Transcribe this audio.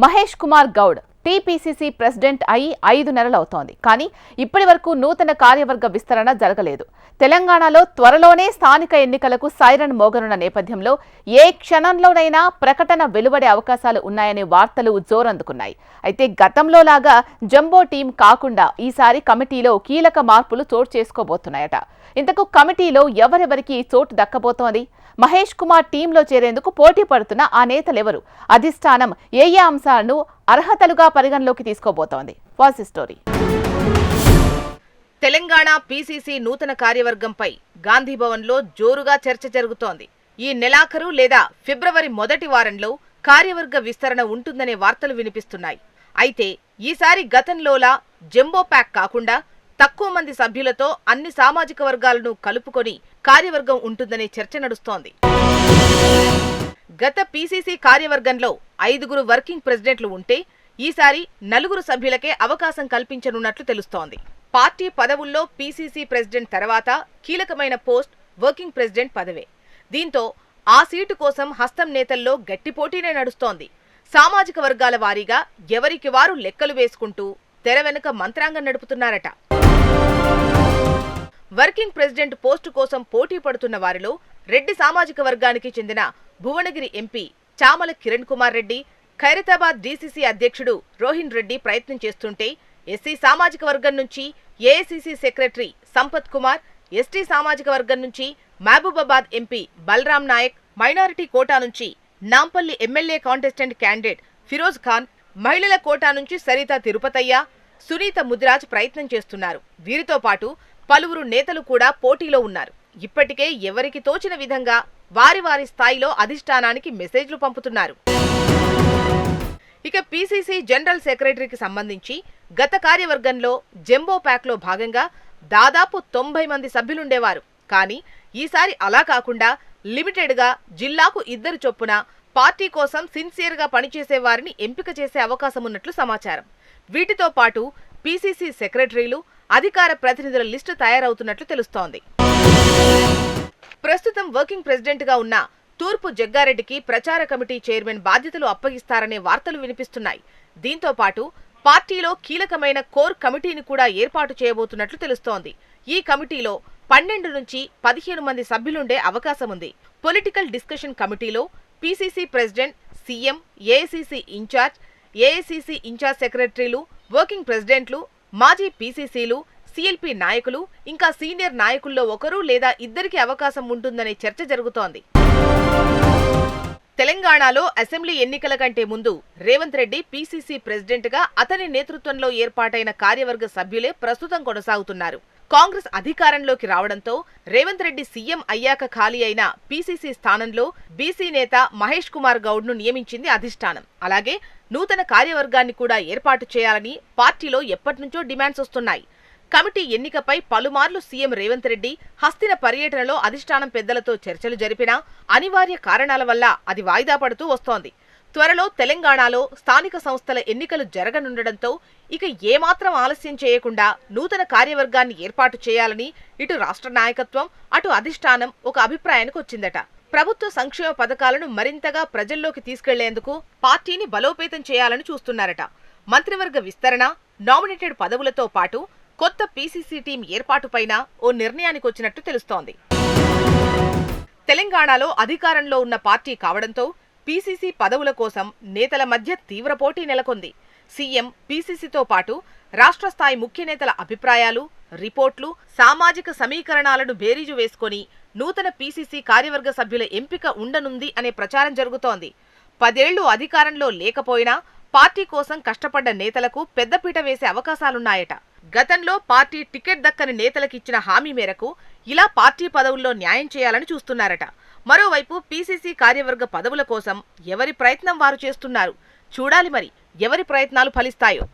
Mahesh Kumar Goud TPCC president అయి 5 నెలలవుతోంది. కానీ ఇప్పటి వరకు నూతన కార్యవర్గ విస్తరణ జరగలేదు. తెలంగాణలో త్వరలోనే స్థానిక ఎన్నికలకు సైరన్ మోగనున్న నేపథ్యంలో ఏ క్షణంలోనైనా ప్రకటన వెలువడే అవకాశాలు ఉన్నాయనే వార్తలు జోరందుకున్నాయి. అయితే గతంలో లాగా జంబో టీం కాకుండా ఈసారి కమిటీలో కీలక మార్పులు చోటు చేసుకోబోతున్నాయట. ఇంతకు కమిటీలో ఎవరెవరికి చోటు దక్కబోతోంది? మహేష్ కుమార్ టీంలో చేరేందుకు పోటీ పడుతున్న ఆ నేతలెవరు? అధిష్టానం ఏ అంశాలను అర్హతలుగా పరిగణలోకి తీసుకోబోతోంది? Watch the story. Telangana PCC నూతన కార్యవర్గంపై గాంధీభవన్లో జోరుగా చర్చ జరుగుతోంది. ఈ నెలాఖరు లేదా ఫిబ్రవరి మొదటి వారంలో కార్యవర్గ విస్తరణ ఉంటుందనే వార్తలు వినిపిస్తున్నాయి. అయితే ఈసారి గతంలోలా జంబో ప్యాక్ కాకుండా తక్కువ మంది సభ్యులతో అన్ని సామాజిక వర్గాలను కలుపుకొని కార్యవర్గం ఉంటుందనే చర్చ నడుస్తోంది. గత పీసీసీ కార్యవర్గంలో 5 వర్కింగ్ ప్రెసిడెంట్లు ఉంటే ఈసారి 4 సభ్యులకే అవకాశం కల్పించనున్నట్లు తెలుస్తోంది. పార్టీ పదవుల్లో పీసీసీ ప్రెసిడెంట్ తర్వాత కీలకమైన పోస్ట్ వర్కింగ్ ప్రెసిడెంట్ పదవే. దీంతో ఆ సీటు కోసం హస్తం నేతల్లో గట్టి పోటీనే నడుస్తోంది. సామాజిక వర్గాల వారీగా ఎవరికి వారు లెక్కలు వేసుకుంటూ తెర వెనుక మంత్రాంగం నడుపుతున్నారట. వర్కింగ్ ప్రెసిడెంట్ పోస్టు కోసం పోటీ పడుతున్న వారిలో రెడ్డి సామాజిక వర్గానికి చెందిన భువనగిరి ఎంపీ చామల కిరణ్ కుమార్ రెడ్డి, ఖైరతాబాద్ డీసీసీ అధ్యక్షుడు రోహిన్ రెడ్డి ప్రయత్నం చేస్తుంటే, ఎస్సీ సామాజిక వర్గం నుంచి AICC secretary Sampath Kumar, ST సామాజిక వర్గం నుంచి Mahabubabad MP Balram Naik, minority quota నుంచి Nampally MLA contestant candidate Firoz Khan, మహిళల కోటా నుంచి సరితా తిరుపతయ్య, సునీత ముదిరాజ్ ప్రయత్నం చేస్తున్నారు. వీరితో పాటు పలువురు నేతలు కూడా పోటీలో ఉన్నారు. ఇప్పటికే ఎవరికి తోచిన విధంగా వారి వారి స్థాయిలో అధిష్టానానికి మెసేజ్లు పంపుతున్నారు. ఇక పీసీసీ జనరల్ సెక్రటరీకి సంబంధించి గత కార్యవర్గంలో జంబో ప్యాక్లో భాగంగా దాదాపు 90 మంది సభ్యులుండేవారు. కానీ ఈసారి అలా కాకుండా లిమిటెడ్గా జిల్లాకు 2 చొప్పున పార్టీ కోసం సిన్సియర్గా పనిచేసే వారిని ఎంపిక చేసే అవకాశం ఉన్నట్లు సమాచారం. వీటితో పాటు పీసీసీ సెక్రటరీలు, అధికార ప్రతినిధుల లిస్టు తయారవుతున్నట్లు తెలుస్తోంది. ప్రస్తుతం వర్కింగ్ ప్రెసిడెంట్గా ఉన్న తూర్పు జగ్గారెడ్డికి ప్రచార కమిటీ చైర్మన్ బాధ్యతలు అప్పగిస్తారనే వార్తలు వినిపిస్తున్నాయి. దీంతో పాటు పార్టీలో కీలకమైన కోర్ కమిటీని కూడా ఏర్పాటు చేయబోతున్నట్లు తెలుస్తోంది. ఈ కమిటీలో 12 నుంచి 15 మంది సభ్యులుండే అవకాశం ఉంది. పొలిటికల్ డిస్కషన్ కమిటీలో PCC president, CM, AICC in charge సెక్రటరీలు, వర్కింగ్ ప్రెసిడెంట్లు, మాజీ పీసీసీలు, సీఎల్పీ నాయకులు, ఇంకా సీనియర్ నాయకుల్లో ఒకరు లేదా ఇద్దరికి అవకాశం ఉంటుందనే చర్చ జరుగుతోంది. తెలంగాణలో అసెంబ్లీ ఎన్నికల కంటే ముందు రేవంత్ రెడ్డి పీసీసీ ప్రెసిడెంట్గా అతని నేతృత్వంలో ఏర్పాటైన కార్యవర్గ సభ్యులే ప్రస్తుతం కొనసాగుతున్నారు. కాంగ్రెస్ అధికారంలోకి రావడంతో రేవంత్ రెడ్డి సీఎం అయ్యాక ఖాళీ అయిన పీసీసీ స్థానంలో బీసీ నేత మహేష్ కుమార్ గౌడ్ను నియమించింది అధిష్టానం. అలాగే నూతన కార్యవర్గాన్ని కూడా ఏర్పాటు చేయాలని పార్టీలో ఎప్పటినుంచో డిమాండ్స్ వస్తున్నాయి. కమిటీ ఎన్నికపై పలుమార్లు సీఎం రేవంత్ రెడ్డి హస్తిన పర్యటనలో అధిష్టానం పెద్దలతో చర్చలు జరిపినా అనివార్య కారణాల వల్ల అది వాయిదా పడుతూ వస్తోంది. త్వరలో తెలంగాణలో స్థానిక సంస్థల ఎన్నికలు జరగనుండడంతో ఇక ఏమాత్రం ఆలస్యం చేయకుండా నూతన కార్యవర్గాన్ని ఏర్పాటు చేయాలని ఇటు రాష్ట్ర నాయకత్వం, అటు అధిష్టానం ఒక అభిప్రాయానికి వచ్చిందట. ప్రభుత్వ సంక్షేమ పథకాలను మరింతగా ప్రజల్లోకి తీసుకెళ్లేందుకు పార్టీని బలోపేతం చేయాలని చూస్తున్నారట. మంత్రివర్గ విస్తరణ, నామినేటెడ్ పదవులతో పాటు కొత్త పీసీసీ టీం ఏర్పాటుపైన ఓ నిర్ణయానికి వచ్చినట్టు తెలుస్తోంది. తెలంగాణలో అధికారంలో ఉన్న పార్టీ కావడంతో పీసీసీ పదవుల కోసం నేతల మధ్య తీవ్ర పోటీ నెలకొంది. సీఎం, పీసీసీతో పాటు రాష్ట్ర స్థాయి ముఖ్య నేతల అభిప్రాయాలు, రిపోర్ట్లు, సామాజిక సమీకరణాలను బేరీజు వేసుకొని నూతన పీసీసీ కార్యవర్గ సభ్యుల ఎంపిక ఉండనుంది అనే ప్రచారం జరుగుతోంది. 10 ఏళ్లు అధికారంలో లేకపోయినా పార్టీ కోసం కష్టపడ్డ నేతలకు పెద్దపీట వేసే అవకాశాలున్నాయట. గతంలో పార్టీ టికెట్ దక్కని నేతలకిచ్చిన హామీ మేరకు ఇలా పార్టీ పదవుల్లో న్యాయం చేయాలని చూస్తున్నారట. మరోవైపు పీసీసీ కార్యవర్గ పదవుల కోసం ఎవరి ప్రయత్నం వారు చేస్తున్నారు. చూడాలి మరి ఎవరి ప్రయత్నాలు ఫలిస్తాయో.